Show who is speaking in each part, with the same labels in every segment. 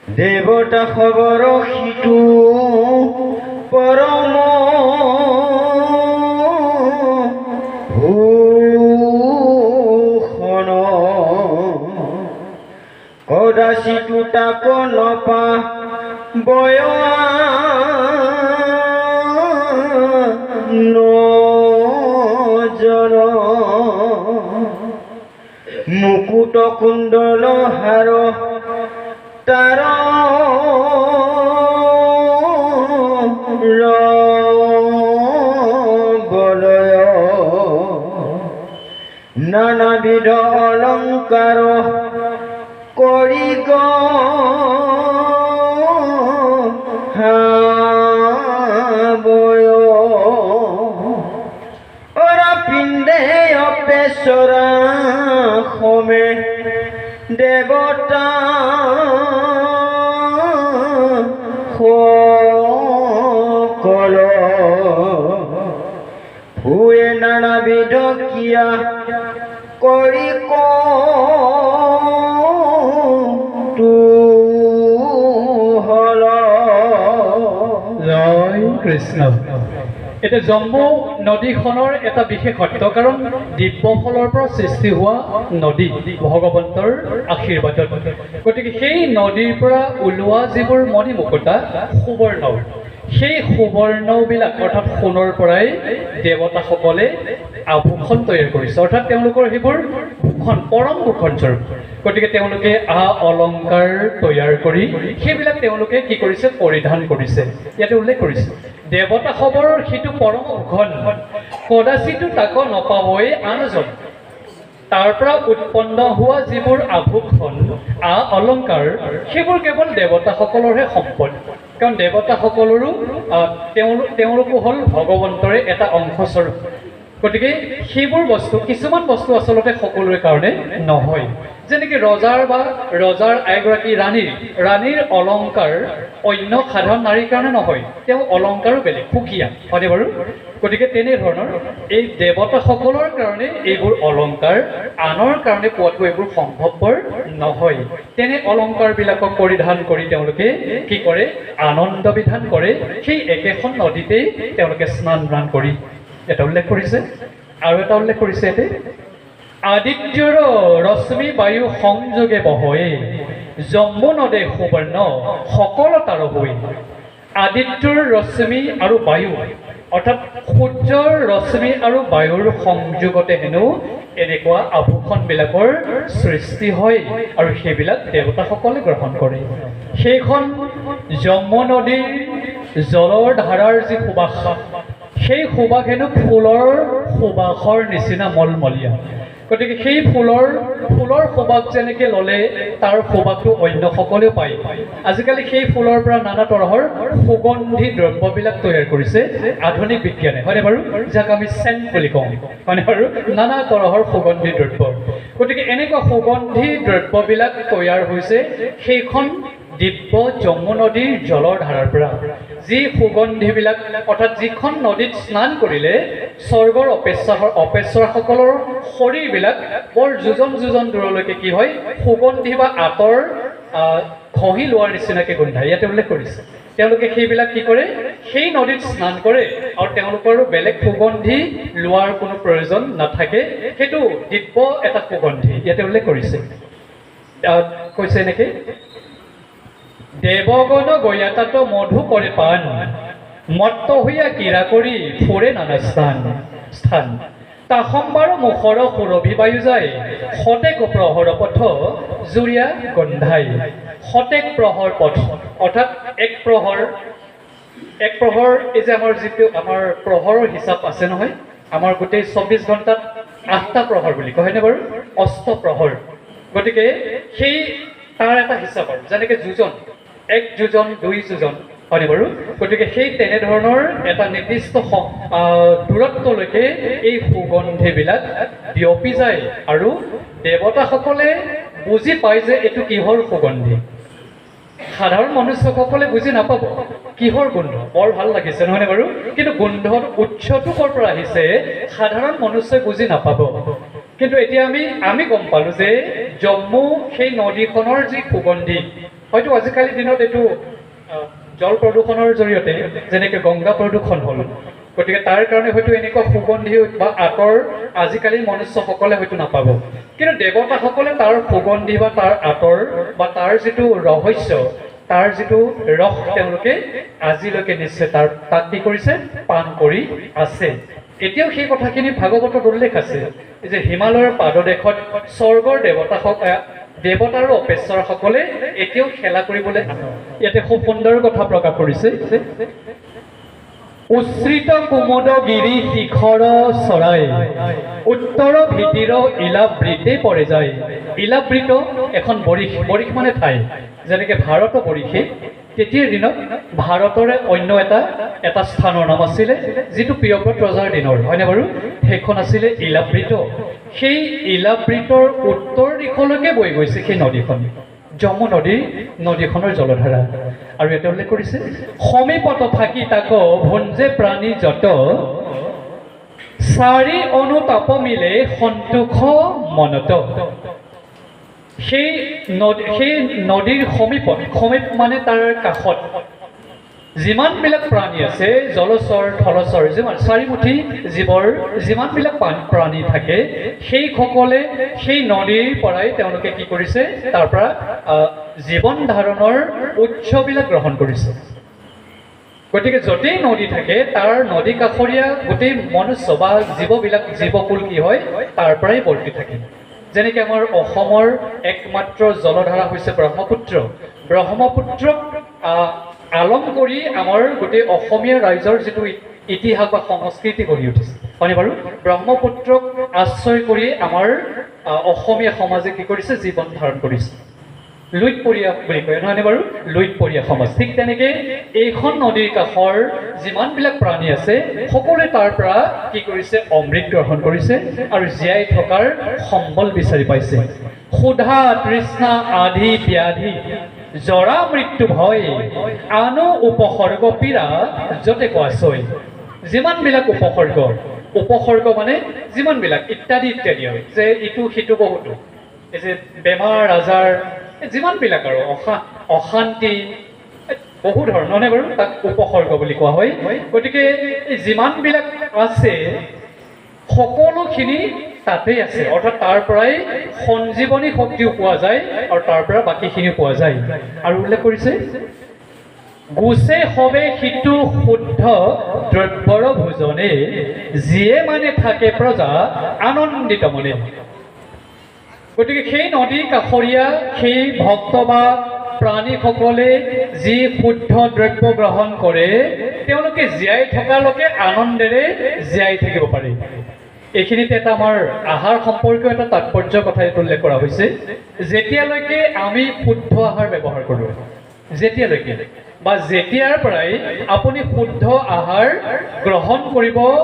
Speaker 1: দেৱতা খবৰ সিটো পৰম ভূষণ কদাচিতো তাক নপা বয় নজন মুকুট কুণ্ডল হাৰ তাৰ বলয় নানাবিধ অলংকাৰ কৰি গয় অৰা পিণ্ডে অপেশ্বৰা সমে দেৱতা সকল ভুৱে নানাবিধ কিয়া কৰি কৌতূহল।
Speaker 2: জয় কৃষ্ণ। এতিয়া জম্বু নদীখনৰ এটা বিশেষত্ব, কাৰণ দিব্যফলৰ পৰা সৃষ্টি হোৱা নদী ভগৱন্তৰ আশীৰ্বাদত। গতিকে সেই নদীৰ পৰা ওলোৱা যিবোৰ মণিমুকুতা সুবৰ্ণ, সেই সুবৰ্ণবিলাক অৰ্থাৎ সোণৰ পৰাই দেৱতাসকলে আভূষণ তৈয়াৰ কৰিছে, অৰ্থাৎ তেওঁলোকৰ সেইবোৰ ভূষণ পৰম ভূষণ স্বৰূপ। গতিকে তেওঁলোকে অলংকাৰ তৈয়াৰ কৰি সেইবিলাক তেওঁলোকে কি কৰিছে, পৰিধান কৰিছে। ইয়াতে উল্লেখ কৰিছে দেৱতাসকলৰ সিটো পৰম ভূষণ কদাচিতো তাক নপাবই আনজন। তাৰ পৰা উৎপন্ন হোৱা যিবোৰ আভূষণ অলংকাৰ সেইবোৰ কেৱল দেৱতাসকলৰহে সম্পদ, কাৰণ দেৱতাসকলৰো তেওঁলোকো হ'ল ভগৱন্তৰে এটা অংশস্বৰূপ। গতিকে সেইবোৰ বস্তু, কিছুমান বস্তু আচলতে সকলোৰে কাৰণে নহয়। যেনেকৈ ৰজাৰ এগৰাকী ৰাণীৰ অলংকাৰ অন্য সাধাৰণ নাৰীৰ কাৰণে নহয়, তেওঁ অলংকাৰো বেলেগ, সুকীয়া, হয়নে বাৰু? গতিকে তেনেধৰণৰ এই দেৱতাসকলৰ কাৰণে এইবোৰ অলংকাৰ, আনৰ কাৰণে পোৱাটো এইবোৰ সম্ভৱপৰ নহয়। তেনে অলংকাৰবিলাকক পৰিধান কৰি তেওঁলোকে কি কৰে, আনন্দ বিধান কৰে। সেই একেখন নদীতেই তেওঁলোকে স্নান দান কৰি এটা উল্লেখ কৰিছে। আৰু এটা উল্লেখ কৰিছে ইয়াতে, আদিত্যৰ ৰশ্মি বায়ু সংযোগে বহয়ে জম্বু নদে সুবৰ্ণ সকল তাৰ হৈ। আদিত্যৰ ৰশ্মি আৰু বায়ু অৰ্থাৎ সূৰ্যৰ ৰশ্মি আৰু বায়ুৰ সংযোগতে হেনো এনেকুৱা আভূষণবিলাকৰ সৃষ্টি হয়, আৰু সেইবিলাক দেৱতাসকলে গ্ৰহণ কৰে। সেইখন যমুনা নদীৰ জলৰ ধাৰাৰ যি সুবাস, সেই সুবাস হেনো ফুলৰ সুবাসৰ নিচিনা মলমলীয়া। গতিকে সেই ফুলৰ সুবাস যেনেকৈ ল'লে তাৰ সুবাসটো অন্য সকলেও পায়। আজিকালি সেই ফুলৰ পৰা নানা তৰহৰ সুগন্ধি দ্ৰব্যবিলাক তৈয়াৰ কৰিছে আধুনিক বিজ্ঞানে, হয়নে বাৰু? যাক আমি চেণ্ট বুলি কওঁ, হয়নে বাৰু? নানা তৰহৰ সুগন্ধি দ্ৰব্য। গতিকে এনেকুৱা সুগন্ধি দ্ৰব্যবিলাক তৈয়াৰ হৈছে সেইখন দিব্য যমুনা নদীৰ জলৰ ধাৰাৰ পৰা। যি সুগন্ধিবিলাক, অৰ্থাৎ যিখন নদীত স্নান কৰিলে স্বৰ্গৰ অপেশ্বৰসকলৰ শৰীৰবিলাক বৰ যোজন দূৰলৈকে কি হয়, সুগন্ধি বা আঁতৰ ঘঁহি লোৱাৰ নিচিনাকৈ গোন্ধায়। ইয়াতে উল্লেখ কৰিছে তেওঁলোকে সেইবিলাক কি কৰে, সেই নদীত স্নান কৰে, আৰু তেওঁলোকৰ বেলেগ সুগন্ধি লোৱাৰ কোনো প্ৰয়োজন নাথাকে। সেইটো দিব্য এটা সুগন্ধি ইয়াতে উল্লেখ কৰিছে। কৈছে এনেকৈ, দেৱগণ গয়াতাত মধু কৰে পান মত্ত হইয়া কিৰা কৰি ফুৰে নানা স্থান। তাসম্বাৰ মুখৰ সুৰভি বায়ু যায় সতেক প্ৰহৰ পথ জুৰিয়া গন্ধাই। সতেক প্ৰহৰ পথ অৰ্থাৎ এক প্ৰহৰ, এই যে আমাৰ যিটো আমাৰ প্ৰহৰৰ হিচাপ আছে নহয়, আমাৰ গোটেই 24 ঘণ্টাত 8টা প্ৰহৰ বুলি কয়, হয়নে বাৰু? অষ্টপ্ৰহৰ। গতিকে সেই তাৰ এটা হিচাপ আৰু, যেনেকৈ যোজন, 1 যোজন 2 যোজন, হয়নে বাৰু? গতিকে সেই তেনেধৰণৰ এটা নিৰ্দিষ্ট দূৰত্বলৈকে এই সুগন্ধিবিলাক বিয়পি যায়, আৰু দেৱতাসকলে বুজি পায় যে এইটো কিহৰ সুগন্ধি। সাধাৰণ মনুষ্যসকলে বুজি নাপাব কিহৰ গোন্ধ, বৰ ভাল লাগিছে নহয়নে বাৰু? কিন্তু গোন্ধৰ উৎসটো ক'ৰ পৰা আহিছে সাধাৰণ মনুষ্যই বুজি নাপাব। কিন্তু এতিয়া আমি গম পালোঁ যে জম্মু সেই নদীখনৰ যি সুগন্ধি, হয়তো আজিকালিৰ দিনত এইটো জল প্ৰদূষণৰ জৰিয়তে যেনেকৈ গংগা প্ৰদূষণ হ'ল, গতিকে তাৰ কাৰণে হয়তো এনেকুৱা সুগন্ধি বা আঁতৰ আজিকালি মনুষ্যসকলে হয়তো নাপাব, কিন্তু দেৱতাসকলে তাৰ সুগন্ধি বা তাৰ আঁতৰ বা তাৰ যিটো ৰহস্য, তাৰ যিটো ৰস তেওঁলোকে আজিলৈকে নিশ্চয় তাক কি কৰিছে, পান কৰি আছে। এতিয়াও সেই কথাখিনি ভাগৱতত উল্লেখ আছে যে হিমালয়ৰ পাদদেশত স্বৰ্গৰ দেৱতা আৰু অপেশ্বৰসকলে এতিয়াও খেলা কৰিবলৈ ইয়াতে খুব সুন্দৰ কথা প্ৰকাশ কৰিছে। উচ্ছ্ৰিত কুমুদ গিৰি শিখৰ চৰাই, উত্তৰ ভীতিৰ ইলাবৃতে পৰে যায়। ইলাবৃত এখন বৰিশ মানে ঠাই, যেনেকৈ ভাৰত বৰিশে, তেতিয়াৰ দিনত ভাৰতৰে অন্য এটা স্থানৰ নাম আছিলে যিটো প্ৰিয়ব্ৰত ৰজাৰ দিনৰ, হয়নে বাৰু? সেইখন আছিলে ইলাবৃত। সেই ইলাবৃতৰ উত্তৰ দিশলৈকে বৈ গৈছে সেই নদীখন, যমু নদীখনৰ জলধাৰা। আৰু এটা উল্লেখ কৰিছে, সমীপত থাকি তাক ভুঞ্জে প্ৰাণী যত, চাৰি অনুতাপ মিলে সন্তোষ মনত। সেই নদীৰ সমীপ মানে তাৰ কাষত যিমানবিলাক প্ৰাণী আছে, জলচৰ থলচৰ যিমান চাৰিমুঠি জীৱৰ যিমানবিলাক প্ৰাণী থাকে, সেইসকলে সেই নদীৰ পৰাই তেওঁলোকে কি কৰিছে, তাৰ পৰা জীৱন ধাৰণৰ উৎসবিলাক গ্ৰহণ কৰিছে। গতিকে য'তেই নদী থাকে তাৰ নদী কাষৰীয়া গোটেই মনুষ্য বা জীৱকুল কি হয়, তাৰ পৰাই বৰ্তি থাকে। যেনেকৈ আমাৰ অসমৰ একমাত্ৰ জলধাৰা হৈছে ব্ৰহ্মপুত্ৰ। ব্ৰহ্মপুত্ৰক আলম কৰি আমাৰ গোটেই অসমীয়া ৰাইজৰ যিটো ইতিহাস বা সংস্কৃতি গঢ়ি উঠিছে, হয়নে বাৰু? ব্ৰহ্মপুত্ৰক আশ্ৰয় কৰি আমাৰ অসমীয়া সমাজে কি কৰিছে, জীৱন ধাৰণ কৰিছে। লুইতপৰীয়া বুলি কয়, নহয়নে বাৰু? লুইতপৰীয়া সমাজ। ঠিক তেনেকৈ এইখন নদীৰ কাষৰ যিমানবিলাক প্ৰাণী আছে সকলোৱে তাৰ পৰা কি কৰিছে, অমৃত গ্ৰহণ কৰিছে আৰু জীয়াই থকাৰ সম্বল বিচাৰি পাইছে। ক্ষুধা তৃষ্ণা আধি ব্যাধি জৰা মৃত্যু ভয়, আনো উপসৰ্গ পীড়া যতে কোৱাচৈ। যিমানবিলাক উপসৰ্গ মানে যিমানবিলাক ইত্যাদি হয়, যে ইটো সিটো বহুতো, এই যে বেমাৰ আজাৰ যিমানবিলাক আৰু অশান্তি বহু ধৰণৰ নে বাৰু, তাক উপসৰ্গ বুলি কোৱা হয়। গতিকে এই যিমানবিলাক আছে সকলোখিনি তাতেই আছে, অৰ্থাৎ তাৰ পৰাই সঞ্জীৱনী শক্তিও পোৱা যায় আৰু তাৰ পৰা বাকীখিনিও পোৱা যায়। আৰু উল্লেখ কৰিছে, গোচে হবে সিটো শুদ্ধ দ্ৰব্যৰ ভোজনে, যিয়ে মানে থাকে প্ৰজা আনন্দিত মনে। গতিকে সেই নদী কাষৰীয়া সেই ভক্ত বা প্ৰাণীসকলে যি শুদ্ধ দ্ৰব্য গ্ৰহণ কৰে, তেওঁলোকে জীয়াই থকালৈকে আনন্দেৰে জীয়াই থাকিব পাৰে। এইখিনিতে এটা আমাৰ আহাৰ সম্পৰ্কীয় এটা তাৎপৰ্যৰ কথা উল্লেখ কৰা হৈছে। যেতিয়ালৈকে আমি শুদ্ধ আহাৰ ব্যৱহাৰ কৰোঁ, যেতিয়াৰ পৰাই আপুনি শুদ্ধ আহাৰ গ্ৰহণ কৰিবলৈ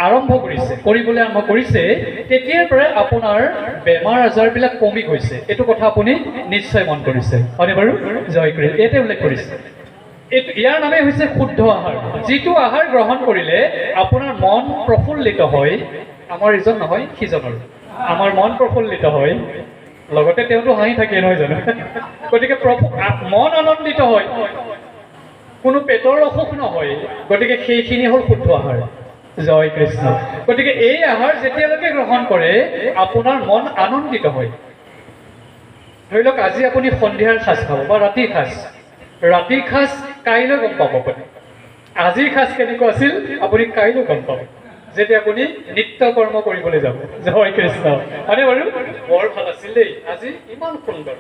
Speaker 2: আৰম্ভ কৰিছে, তেতিয়াৰ পৰাই আপোনাৰ বেমাৰ আজাৰবিলাক কমি গৈছে। এইটো কথা আপুনি নিশ্চয় মন কৰিছে, হয়নে বাৰু? জয় কৃষ্ণ। ইয়াতে উল্লেখ কৰিছে, ইয়াৰ নামেই হৈছে শুদ্ধ আহাৰ। যিটো আহাৰ গ্ৰহণ কৰিলে আপোনাৰ মন প্ৰফুল্লিত হয়, আমাৰ ইজন নহয় সিজনৰ, আমাৰ মন প্ৰফুল্লিত হয়, লগতে তেওঁতো হাঁহি থাকে, নহয় জানো? গতিকে মন আনন্দিত হয়, কোনো পেটৰ অসুখ নহয়। গতিকে সেইখিনি হ'ল শুদ্ধ আহাৰ। জয় কৃষ্ণ। গতিকে এই আহাৰ যেতিয়ালৈকে গ্ৰহণ কৰে আপোনাৰ মন আনন্দিত হয়। ধৰি লওক আজি আপুনি সন্ধিয়াৰ সাঁজ খাব বা ৰাতিৰ সাঁজ কাইলৈ গম পাব আপুনি। আজিৰ সাঁজ কেনেকুৱা আছিল আপুনি কাইলৈ গম পাব, যেতিয়া আপুনি নিত্য কৰ্ম কৰিবলৈ যাব। জয় কৃষ্ণ। হয়নে বাৰু? বৰ ভাল আছিল দেই, আজি ইমান সুন্দৰ,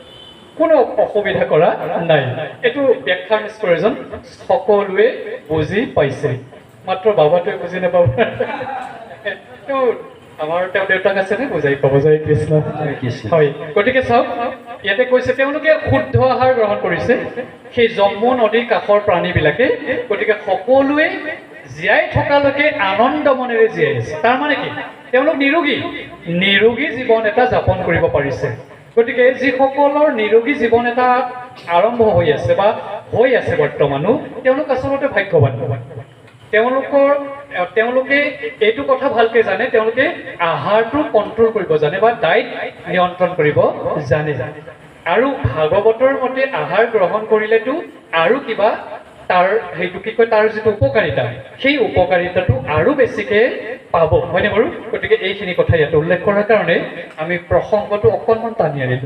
Speaker 2: কোনো অসুবিধা কৰা নাই। এইটো ব্যাখ্যাৰ প্ৰয়োজন, সকলোৱে বুজি পাইছে, মাত্ৰ বাবাটোৱে বুজি নাপাব। আমাৰ তেওঁ দেউতাক আছেনে, বুজাই পাব। জয় কৃষ্ণ। হয়, গতিকে চাওক, ইয়াতে কৈছে তেওঁলোকে শুদ্ধ আহাৰ গ্ৰহণ কৰিছে, সেই যমু নদীৰ কাষৰ প্ৰাণীবিলাকে। গতিকে সকলোৱে জীয়াই থকালৈকে আনন্দ মনেৰে জীয়াই আছে। তাৰমানে কি? তেওঁলোক নিৰোগী জীৱন এটা যাপন কৰিব পাৰিছে। গতিকে যিসকলৰ নিৰোগী জীৱন এটা আৰম্ভ হৈ আছে বা হৈ আছে বৰ্তমানো, তেওঁলোক আচলতে ভাগ্যৱান। তেওঁলোকে এইটো কথা ভালকে জানে, তেওঁলোকে আহাৰটো কণ্ট্ৰল কৰিব জানে বা ডায়েট নিয়ন্ত্ৰণ কৰিব জানে। আৰু ভাগৱতৰ মতে আহাৰ গ্ৰহণ কৰিলেতো আৰু কিবা তাৰ সেইটো কি কয় তাৰ যিটো উপকাৰিতা সেই উপকাৰিতাটো আৰু বেছিকৈ পাব হয়নে বাৰু গতিকে এইখিনি কথা ইয়াত উল্লেখ কৰাৰ কাৰণে আমি প্ৰসংগটো অকণমান টানি আনিলোঁ